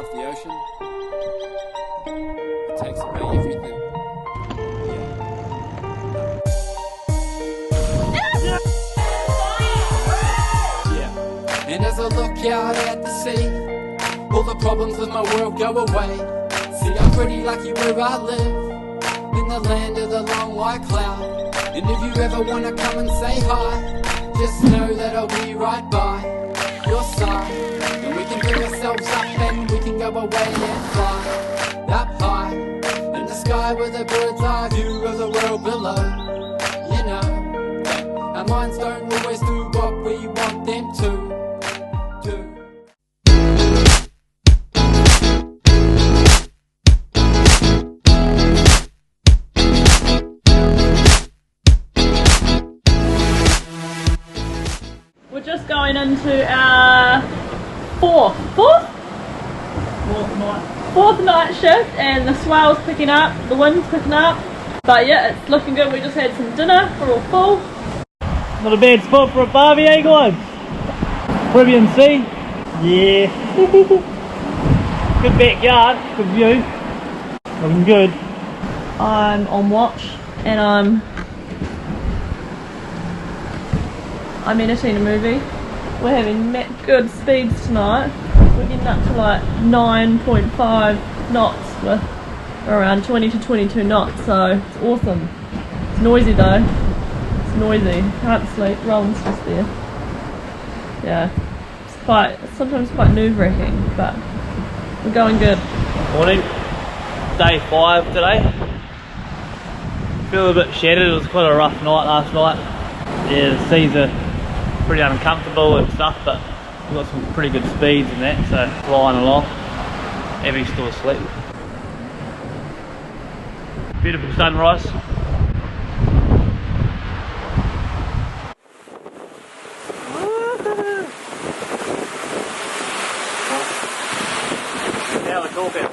off the ocean, it takes away everything. Yeah. And as I look out at the sea, all the problems of my world go away. See, I'm pretty lucky where I live, in the land of the long white cloud. And if you ever wanna come and say hi, just know that I'll be right by your side. And we can pick ourselves up and we can go away and fly up high in the sky with a bird's eye view of the world below. You know, our minds don't always do what we want them to do. Just going into our fourth night shift, and the swell's picking up, the wind's picking up, but yeah, it's looking good. We just had some dinner, we're all full. Not a bad spot for a barbie, eh guys? Caribbean Sea, yeah. Good backyard, good view, looking good. I'm on watch and I'm editing a movie. We're having good speeds tonight. We're getting up to like 9.5 knots with around 20 to 22 knots, so it's awesome. It's noisy though. It's noisy. Can't sleep. Roland's just there. Yeah. It's sometimes quite nerve-wracking, but we're going good. Morning. Day 5 today. Feel a bit shattered. It was quite a rough night last night. Yeah, the seas are pretty uncomfortable and stuff, but we've got some pretty good speeds and that, so flying along. Abby's still asleep. Beautiful sunrise. Now we're talking.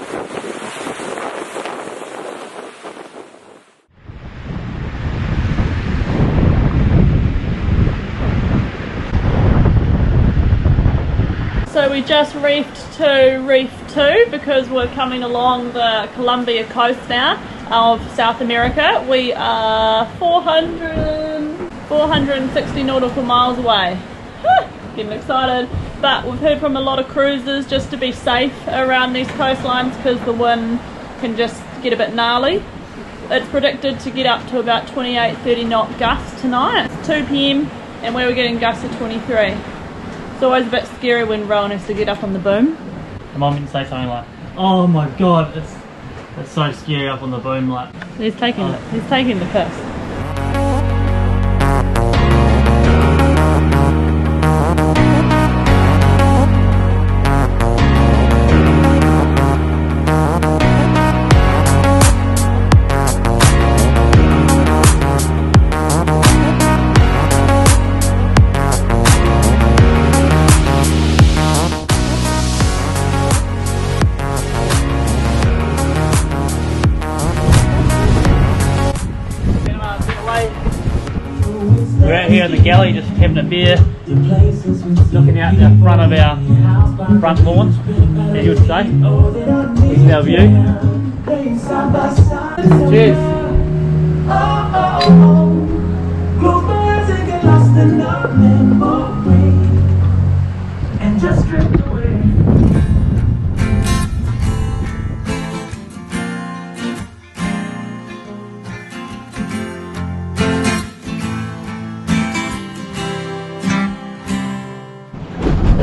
So we just reefed to Reef 2 because we're coming along the Columbia coast now of South America. We are 460 nautical miles away. Getting excited. But we've heard from a lot of cruisers just to be safe around these coastlines because the wind can just get a bit gnarly. It's predicted to get up to about 28-30 knot gusts tonight. It's 2 PM and we were getting gusts of 23. It's always a bit scary when Rowan has to get up on the boom. Am I meant to say something like, oh my god, it's so scary up on the boom, like. He's taking the piss. We're out here in the galley just having a beer, looking out the front of our front lawn, as you would say. This is our view. Cheers.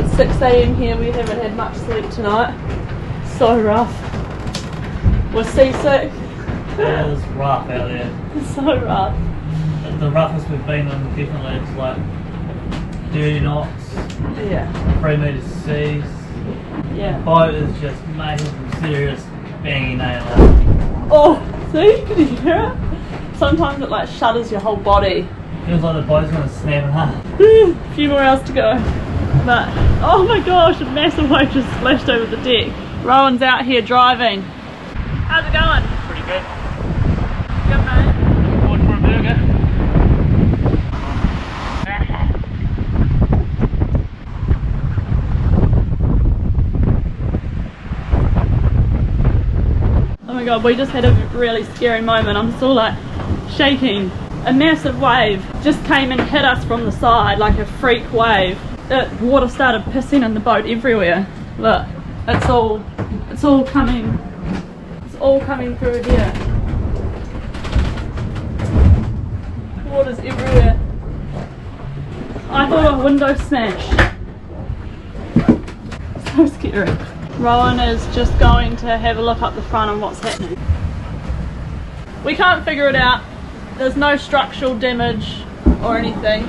It's 6 AM here, we haven't had much sleep tonight. So rough. We're seasick. Yeah, it's rough out there. It's so rough. It's the roughest we've been on, definitely. It's like 30 knots, Yeah. 3 metres seas. Yeah. The boat is just making some serious banging nail. Oh, see? Can you hear it? Sometimes it like shudders your whole body. Feels like the boat's gonna snap in half. A few more hours to go. But, oh my gosh, a massive wave just splashed over the deck. Rowan's out here driving. How's it going? Pretty good. Good, mate. Looking forward for a burger. god, we just had a really scary moment. I'm still like shaking. A massive wave just came and hit us from the side like a freak wave. The water started pissing in the boat everywhere. Look, it's all coming through here. Water's everywhere. I thought a window smashed. So scary. Rowan is just going to have a look up the front on what's happening. We can't figure it out. There's no structural damage or anything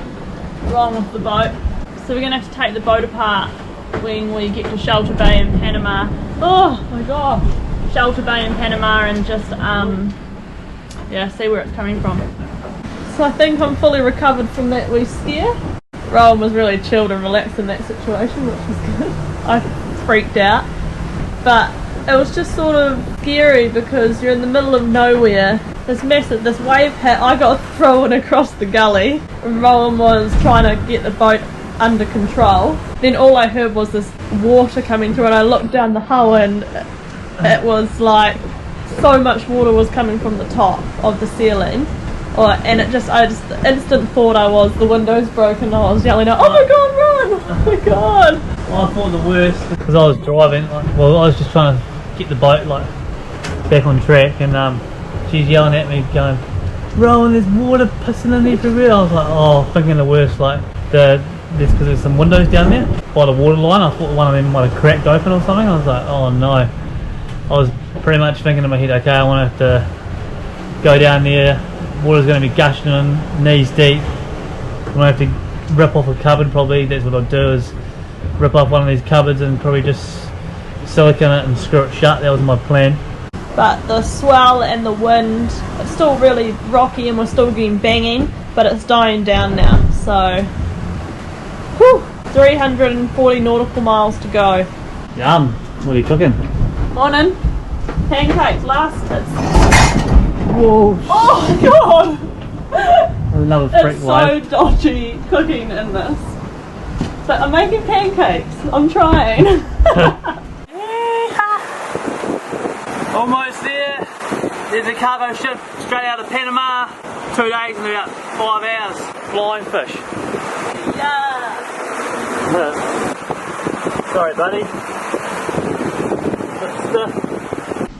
wrong with the boat. So we're going to have to take the boat apart when we get to Shelter Bay in Panama. Oh my god. Shelter Bay in Panama and just yeah, see where it's coming from. So I think I'm fully recovered from that wee scare. Rowan was really chilled and relaxed in that situation, which was good. I freaked out. But it was just sort of scary because you're in the middle of nowhere. This wave hit, I got thrown across the gully. And Rowan was trying to get the boat under control. Then all I heard was this water coming through and I looked down the hull and it was like so much water was coming from the top of the ceiling. And I just instant thought the windows broken. I was yelling out, oh my god, run! Oh my god! Well, I thought the worst because I was driving. I was just trying to get the boat like back on track, and she's yelling at me, going, "Rowan, there's water pissing in everywhere." I was like, oh, thinking the worst. Like because there's some windows down there by the water line. I thought one of them might have cracked open or something. I was like, oh no. I was pretty much thinking in my head, okay, I want to have to go down there. Water's going to be gushing in knees deep. I'm going to have to rip off a cupboard probably. That's what I'll do, is rip off one of these cupboards and probably just silicone it and screw it shut. That was my plan. But the swell and the wind, it's still really rocky and we're still getting banging, but it's dying down now. So, whew, 340 nautical miles to go. Yum. What are you cooking? Morning. Pancakes, last hits. Whoa. Oh my god! Another freak It's wave. so dodgy cooking in this. So I'm making pancakes. I'm trying. Almost there. There's a cargo ship straight out of Panama. 2 days and about 5 hours. Flying fish. Yeah. Sorry, buddy. Bit stiff.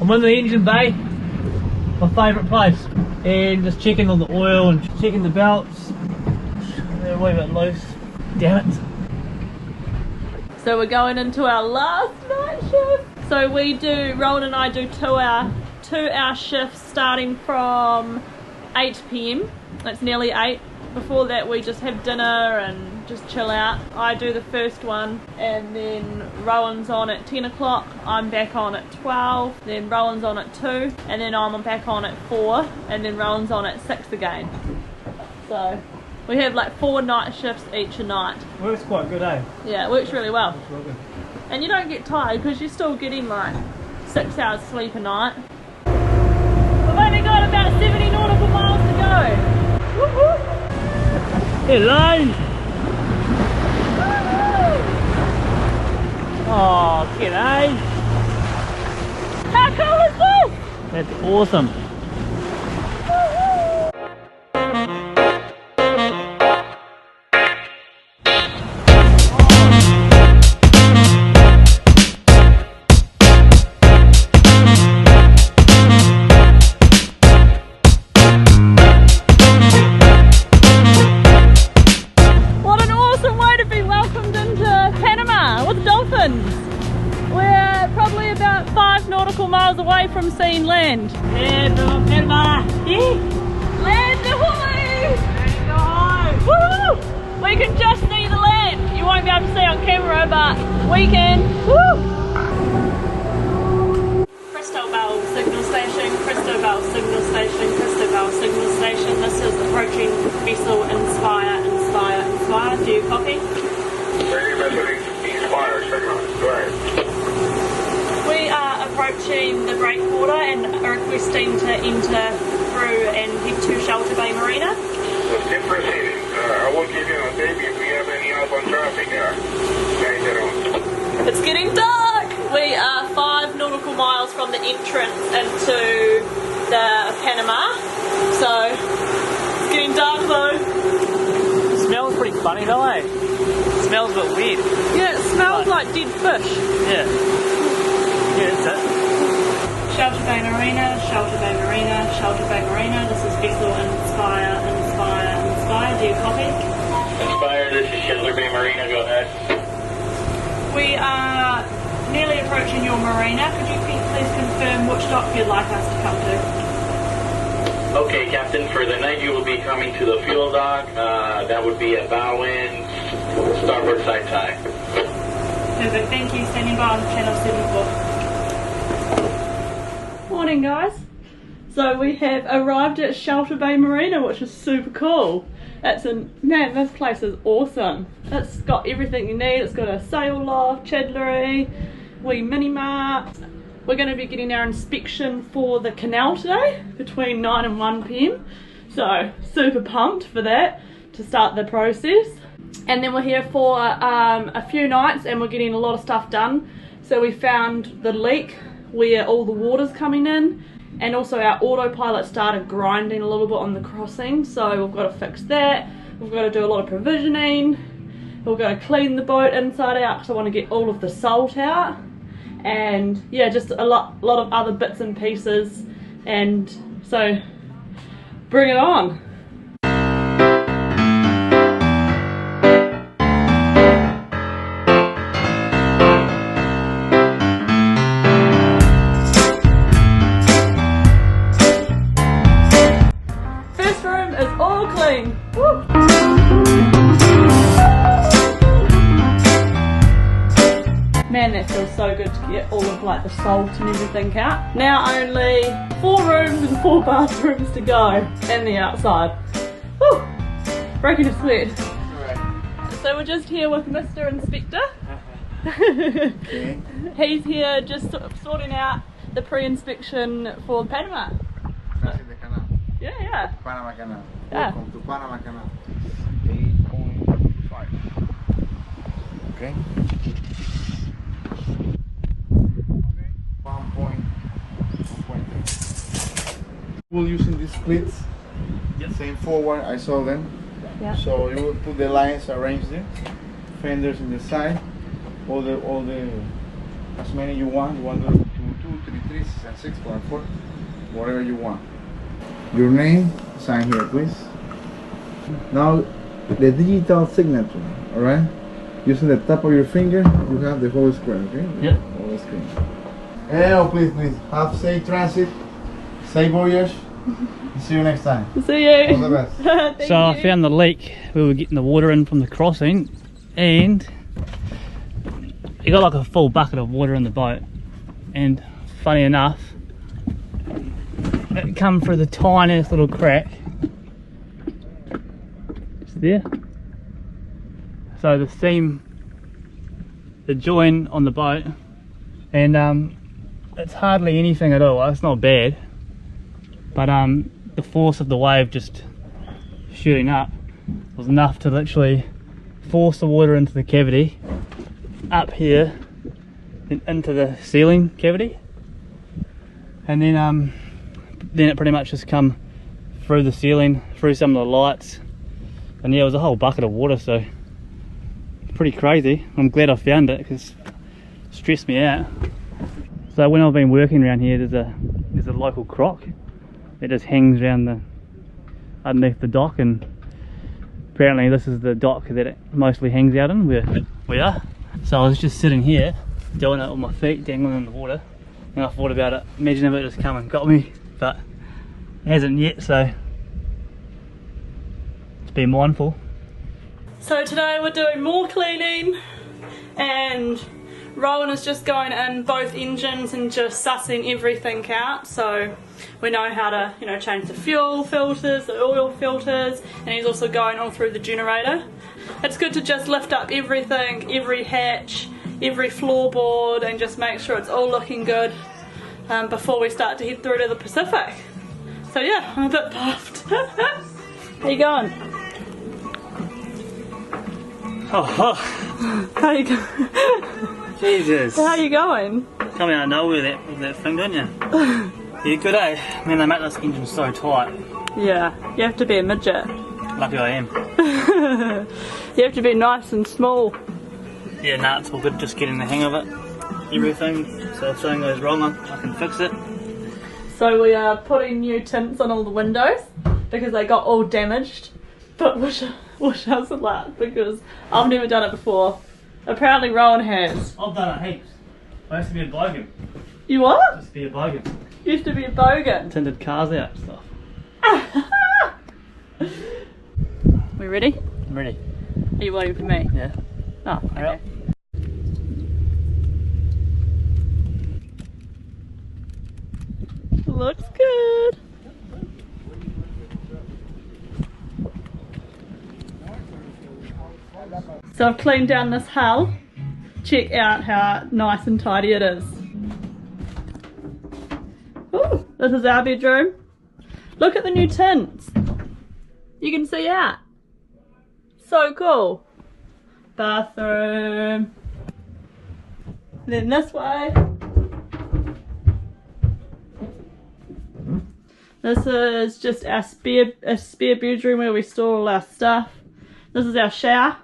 I'm in the engine bay. My favourite place, and just checking all the oil and checking the belts. They're a wee bit loose. Damn it. So we're going into our last night shift. So Rowan and I do 2-hour shifts starting from 8 PM. It's nearly 8. Before that we just have dinner and just chill out. I do the first one and then Rowan's on at 10 o'clock, I'm back on at 12, then Rowan's on at 2, and then I'm back on at 4, and then Rowan's on at 6 again. So we have like 4 night shifts each a night. Works quite good, eh? Yeah, it works really well. Real good. And you don't get tired because you're still getting like 6 hours sleep a night. We've only got about 70 nautical miles to go. Woo-hoo! Hello! Oh, g'day! How cool is this? That's awesome. We're probably about 5 nautical miles away from seeing land. Yeah, Panama! Yeah. Land ahoy! Woo! We can just see the land. You won't be able to see on camera, but we can. Woo! Cristobal signal station, Cristobal signal station, Cristobal signal station. This is approaching vessel Inspire. Do you copy? We are approaching the breakwater and are requesting to enter through and head to Shelter Bay Marina. I will give you an update if we have any outbound traffic. It's getting dark! We are 5 nautical miles from the entrance into the Panama. So it's getting dark though. It smells pretty funny though, eh? It smells a bit weird. Yeah, it smells like dead fish. Yeah. Yeah, that's it. Shelter Bay Marina, Shelter Bay Marina, Shelter Bay Marina. This is vessel Inspire. Do you copy? Inspire, this is Shelter Bay Marina, go ahead. We are nearly approaching your marina. Could you please confirm which dock you'd like us to come to? Okay, Captain, for the night you will be coming to the fuel dock. That would be a bow in, starboard side tie. Perfect, thank you. Standing by on channel 74. Morning guys. So we have arrived at Shelter Bay Marina, which is super cool. Man, this place is awesome. It's got everything you need. It's got a sail loft, chandlery, wee mini mart. We're going to be getting our inspection for the canal today between 9 and 1 PM. So super pumped for that to start the process. And then we're here for a few nights and we're getting a lot of stuff done. So we found the leak where all the water's coming in, and also our autopilot started grinding a little bit on the crossing, so we've got to fix that. We've got to do a lot of provisioning. We've got to clean the boat inside out because I want to get all of the salt out, and yeah, just a lot of other bits and pieces. And so bring it on. Woo. Man, that feels so good to get all of like the salt and everything out. Now only 4 rooms and 4 bathrooms to go and the outside. Woo. Breaking a sweat. Right. So we're just here with Mr. Inspector. Okay. He's here just sorting out the pre-inspection for Panama. Yeah. Panama Canal. Yeah. Welcome to Panama Canal. 8.5. Okay. 1.3. We're using these splits. Yep. Same forward, I saw them. Yeah. So you will put the lines arranged there. Fenders in the side. All the as many you want. You want to do 2, 3, 3, and 6.4. Whatever you want. Your name, sign here please. Now the digital signature, alright? Using the top of your finger, you have the whole screen, okay? Yep. Whole screen. Hello, please. Have safe transit, safe voyage. See you next time. See you. All the best. Thank So I you. found the leak. We were getting the water in from the crossing, and you got like a full bucket of water in the boat, and funny enough, it come through the tiniest little crack. It's there. So the seam, the join on the boat, and it's hardly anything at all. It's not bad, but the force of the wave just shooting up was enough to literally force the water into the cavity up here and into the ceiling cavity, and then it pretty much just come through the ceiling, through some of the lights, and yeah, it was a whole bucket of water. So pretty crazy. I'm glad I found it because it stressed me out. So when I've been working around here, there's a local croc that just hangs around underneath the dock, and apparently this is the dock that it mostly hangs out in, where we are. So I was just sitting here doing it with my feet dangling in the water, and I thought about it. Imagine if it just come and got me, but it hasn't yet, so just be mindful. So today we're doing more cleaning, and Rowan is just going in both engines and just sussing everything out, so we know how to, you know, change the fuel filters, the oil filters, and he's also going all through the generator. It's good to just lift up everything, every hatch, every floorboard, and just make sure it's all looking good before we start to head through to the Pacific. So yeah, I'm a bit puffed. How you going? Oh, How you going? Jesus. How are you going? Coming out of nowhere with that thing, don't you? Yeah, good eh? Man, they make this engine so tight. Yeah, you have to be a midget. Lucky I am. You have to be nice and small. Yeah, nah, it's all good just getting the hang of it. Everything. So if something goes wrong, I can fix it. So we are putting new tints on all the windows because they got all damaged. But wish us luck because I've never done it before. Apparently Rowan has. I've done it heaps. I used to be a bogan. You what? I used to be a bogan. You used to be a bogan. Tinted cars out and stuff. We ready? I'm ready. Are you waiting for me? Yeah. Oh, okay. Yep. Looks good. So I've cleaned down this hull. Check out how nice and tidy it is. Ooh, this is our bedroom. Look at the new tints. You can see out. So cool. Bathroom. Then this way. This is just our spare bedroom where we store all our stuff. This is our shower.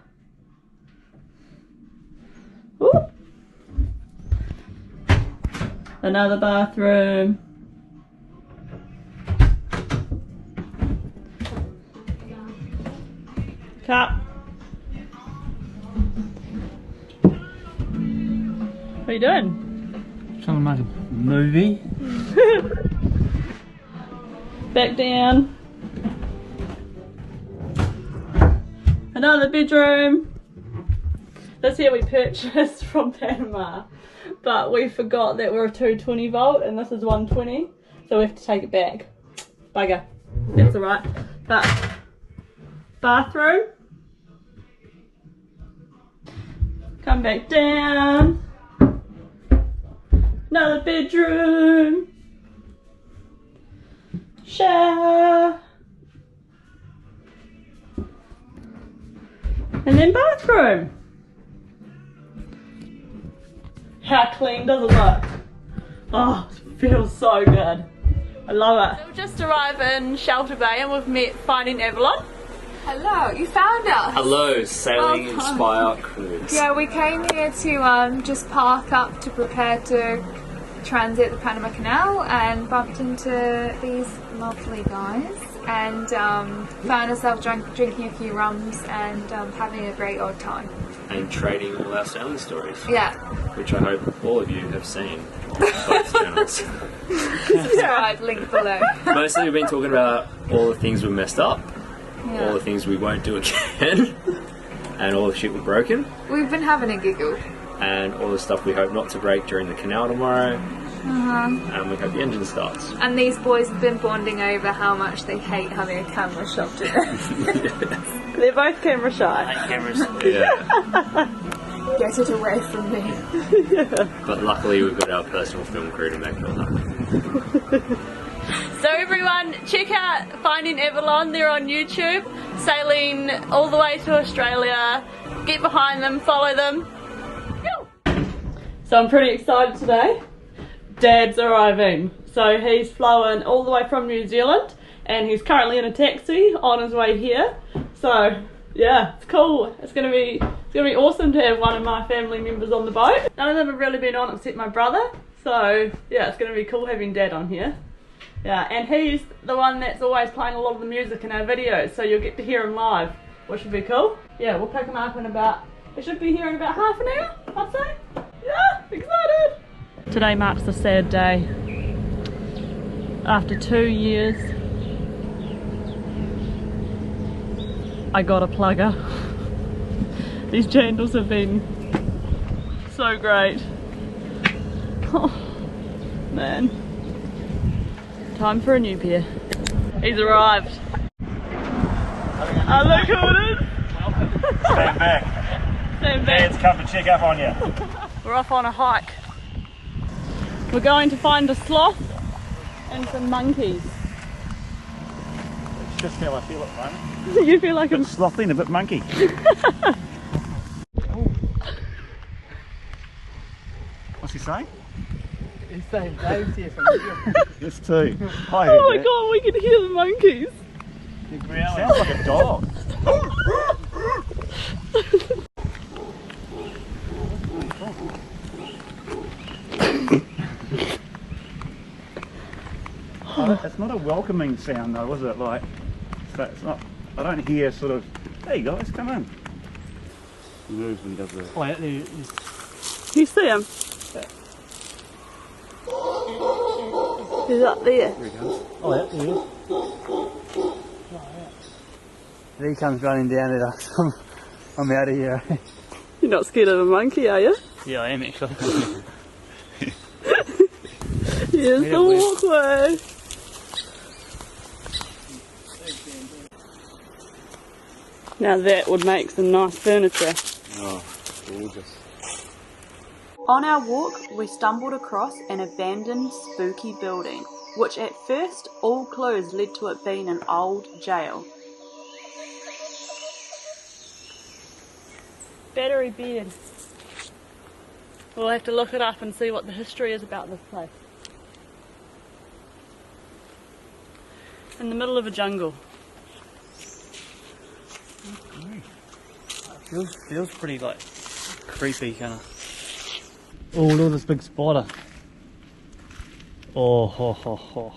Ooh. Another bathroom. Cup. What are you doing? Trying to make a movie. Back down. Another bedroom. This here we purchased from Panama, but we forgot that we're a 220 volt and this is 120, so we have to take it back. Bugger. That's alright. But bathroom. Come back down. Another bedroom. Shower. And then bathroom. How clean does it look? Oh, it feels so good. I love it. So we've just arrived in Shelter Bay and we've met Finding Avalon. Hello, you found us. Hello, Sailing Inspire Cruise. Yeah, we came here to just park up to prepare to transit the Panama Canal and bumped into these lovely guys and found ourselves drinking a few rums and having a great old time. And trading all our sailing stories. Yeah. Which I hope all of you have seen on both channels. Subscribe, link below. Mostly we've been talking about all the things we messed up, Yeah. all the things we won't do again, and all the shit we've broken, We've been having a giggle. and all the stuff we hope not to break during the canal tomorrow, and we hope the engine starts. And these boys have been bonding over how much they hate having a camera shot to them. They're both camera shy. Eight cameras. Yeah. Get it away from me. But luckily we've got our personal film crew to make it all happen. So everyone, check out Finding Avalon. They're on YouTube, sailing all the way to Australia. Get behind them, follow them. So I'm pretty excited today. Dad's arriving. So he's flown all the way from New Zealand and he's currently in a taxi on his way here. So yeah, it's cool. It's gonna be awesome to have one of my family members on the boat. None of them have really been on except my brother. So yeah, it's gonna be cool having Dad on here. Yeah, and he's the one that's always playing a lot of the music in our videos, so you'll get to hear him live, which would be cool. Yeah, we'll pick him up in we should be here in about half an hour, I'd say. Yeah, excited! Today marks a sad day. After 2 years, I got a plugger. These jandals have been so great. Oh, man. Time for a new pair. He's arrived. Oh, look who it is! Stand back. Stand back. Dad's come to check up on you. We're off on a hike. We're going to find a sloth and some monkeys. It's just how I feel at the moment. You feel like A bit slothy and a bit monkey. say? He's saying Dave's here from Yes, too. Hi, Oh my god, we can hear the monkeys. Sounds like a dog. It's not a welcoming sound though, is it? Like, so it's not. I don't hear sort of. Hey guys, come in. He moves when he does that. Oh, yeah, there, You see him? He's up there. There he goes. oh, yeah, there he is. There he comes running down at us. I'm out of here. You're not scared of a monkey, are you? Yeah, I am actually. Here's the walkway. Now that would make some nice furniture. Oh, gorgeous. On our walk, we stumbled across an abandoned spooky building, which at first all clues led to it being an old jail. Battery bed. We'll have to look it up and see what the history is about this place. In the middle of a jungle. Feels pretty like creepy kind of. Oh, look at this big spider. Oh, ho, ho, ho.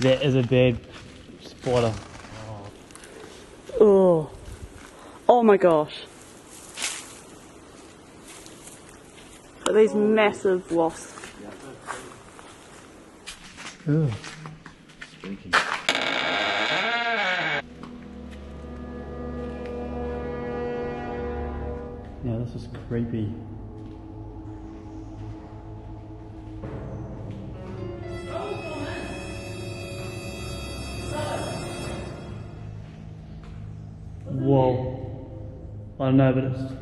That is a bad spider. Oh. Oh my gosh. Look at these massive wasps. Ugh. Spooky. Yeah, this is creepy. Whoa. I don't know, but it's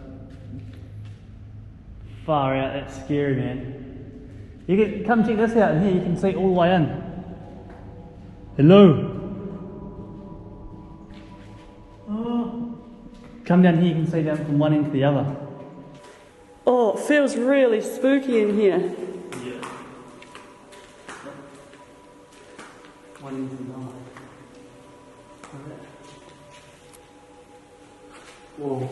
far out. That's scary, man. You can come check this out in here. You can see all the way in. Hello. Oh. Come down here. You can see down from one end to the other. Oh, it feels really spooky in here. Yeah. One end to the other. Whoa.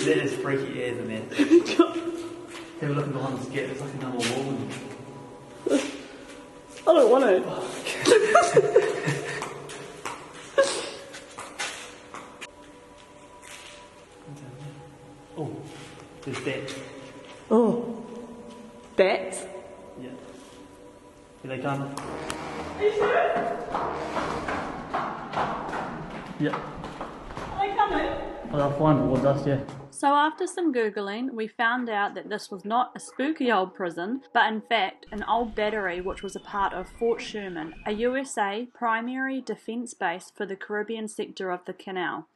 That is freaky as a man. Have a look behind the skip, it's like another wall. I don't want to. Oh, there's bats. Oh. Bats? Yeah. Here they come. Are you sure? Yeah. Are they coming? Well, they'll find it with us, yeah. So after some Googling, we found out that this was not a spooky old prison, but in fact an old battery which was a part of Fort Sherman, a USA primary defence base for the Caribbean sector of the canal.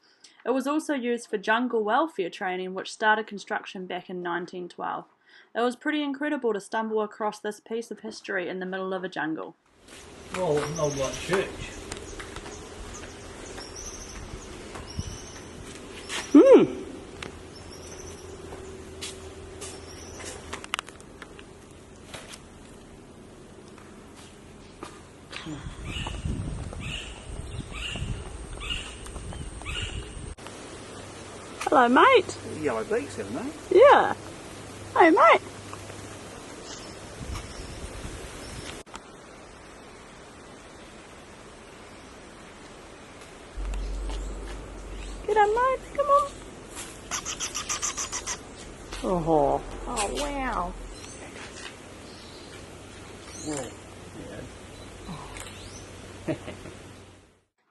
It was also used for jungle welfare training, which started construction back in 1912. It was pretty incredible to stumble across this piece of history in the middle of a jungle. Oh, an old white church. Hello, mate. Yellow beaks, haven't they? Yeah. Hey, mate. G'day, mate. Come on. Oh. Oh, wow.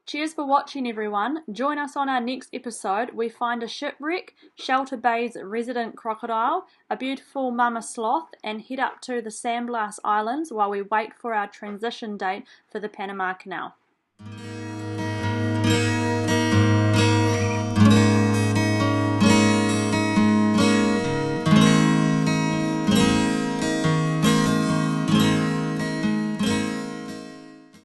Cheers for watching, everyone. Join us on our next episode. We find a shipwreck, Shelter Bay's resident crocodile, a beautiful mama sloth, and head up to the Sandblast Islands while we wait for our transition date for the Panama Canal.